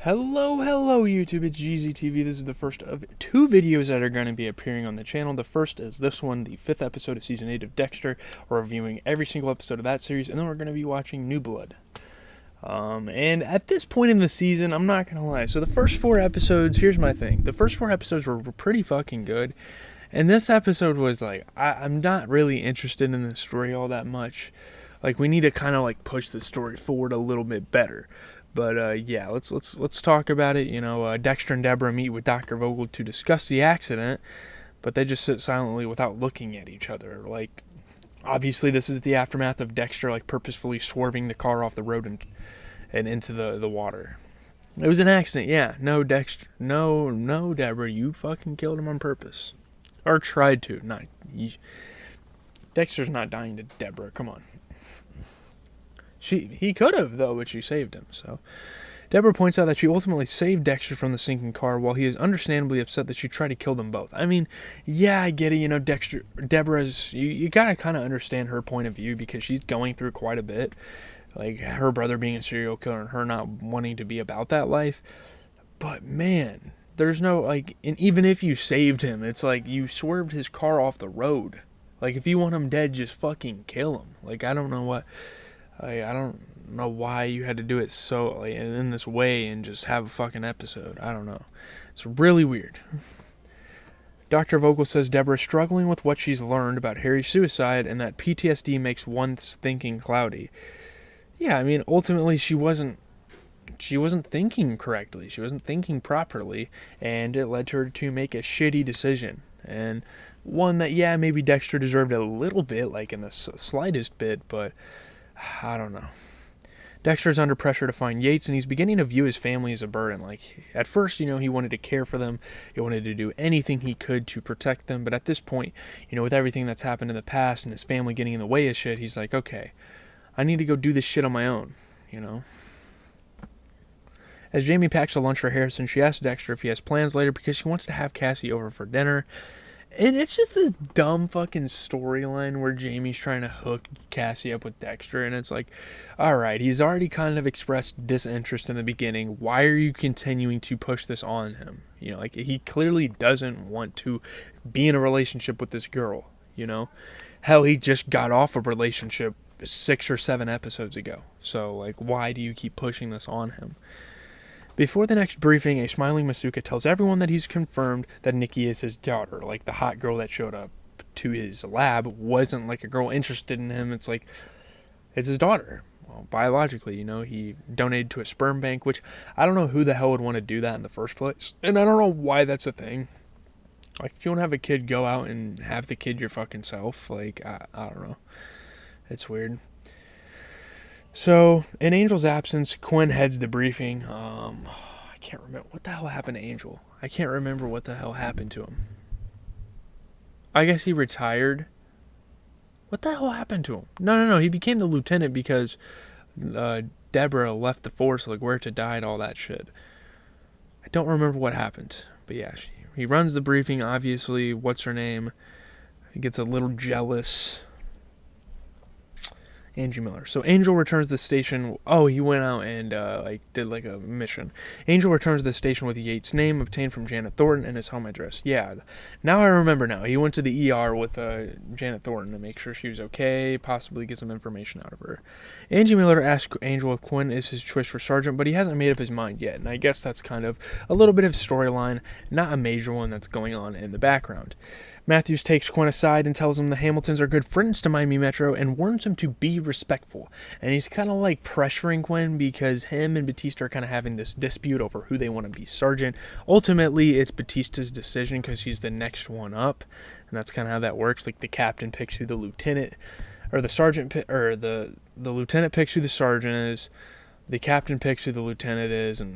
Hello YouTube, it's GZTV. This is the first of two videos that are going to be appearing on the channel. The first is this one, the 5th episode of Season 8 of Dexter. We're reviewing every single episode of that series, and then we're going to be watching New Blood. And at this point in the season, I'm not going to lie. So the first 4 episodes, here's my thing. The first 4 episodes were pretty fucking good. And this episode was like, I'm not really interested in the story all that much. Like, we need to kind of like push the story forward a little bit better. But yeah, let's talk about it. You know, Dexter and Deborah meet with Dr. Vogel to discuss the accident, but they just sit silently without looking at each other. Like, obviously, this is the aftermath of Dexter like purposefully swerving the car off the road and into the water. It was an accident, yeah. No, Dexter, no, Deborah, you fucking killed him on purpose, or tried to. Not Dexter's not dying to Deborah. Come on. He could have, though, but she saved him. So Deborah points out that she ultimately saved Dexter from the sinking car, while he is understandably upset that she tried to kill them both. I mean, yeah, I get it. You know, Deborah's, you gotta kind of understand her point of view, because she's going through quite a bit. Like, her brother being a serial killer and her not wanting to be about that life. But man, there's no, like, and even if you saved him, it's like you swerved his car off the road. Like, if you want him dead, just fucking kill him. Like, I don't know why you had to do it so, like, in this way and just have a fucking episode. I don't know. It's really weird. Dr. Vogel says Deborah is struggling with what she's learned about Harry's suicide, and that PTSD makes one's thinking cloudy. Yeah, I mean, ultimately she wasn't thinking correctly. She wasn't thinking properly, and it led her to make a shitty decision. And one that, yeah, maybe Dexter deserved a little bit, like in the slightest bit, but I don't know. Dexter's under pressure to find Yates, and he's beginning to view his family as a burden. Like, at first, you know, he wanted to care for them. He wanted to do anything he could to protect them. But at this point, you know, with everything that's happened in the past and his family getting in the way of shit, he's like, okay, I need to go do this shit on my own, you know? As Jamie packs a lunch for Harrison, she asks Dexter if he has plans later because she wants to have Cassie over for dinner. And it's just this dumb fucking storyline where Jamie's trying to hook Cassie up with Dexter, and it's like, alright, he's already kind of expressed disinterest in the beginning. Why are you continuing to push this on him? You know, like, he clearly doesn't want to be in a relationship with this girl, you know? Hell, he just got off a relationship 6 or 7 episodes ago. So, like, why do you keep pushing this on him? Before the next briefing, a smiling Masuka tells everyone that he's confirmed that Nikki is his daughter. Like, the hot girl that showed up to his lab wasn't like a girl interested in him. It's like, it's his daughter. Well, biologically, you know, he donated to a sperm bank, which I don't know who the hell would want to do that in the first place. And I don't know why that's a thing. Like, if you want to have a kid, go out and have the kid your fucking self. Like, I don't know. It's weird. So, in Angel's absence, Quinn heads the briefing. I can't remember. What the hell happened to Angel? I can't remember what the hell happened to him. I guess he retired. What the hell happened to him? No. He became the lieutenant because Deborah left the force, like, where to die and all that shit. I don't remember what happened. But yeah, he runs the briefing, obviously. What's her name? He gets a little jealous. Angie Miller. So Angel returns to the station. Oh, he went out and did like a mission. Angel returns to the station with Yates' name obtained from Janet Thornton and his home address. Yeah, now I remember now. He went to the ER with Janet Thornton to make sure she was okay, possibly get some information out of her. Angie Miller asks Angel if Quinn is his choice for sergeant, but he hasn't made up his mind yet, and I guess that's kind of a little bit of storyline, not a major one that's going on in the background. Matthews takes Quinn aside and tells him the Hamiltons are good friends to Miami Metro and warns him to be respectful. And he's kind of like pressuring Quinn because him and Batista are kind of having this dispute over who they want to be sergeant. Ultimately, it's Batista's decision because he's the next one up. And that's kind of how that works. Like, the captain picks who the lieutenant, or the sergeant, or the lieutenant picks who the sergeant is. The captain picks who the lieutenant is, and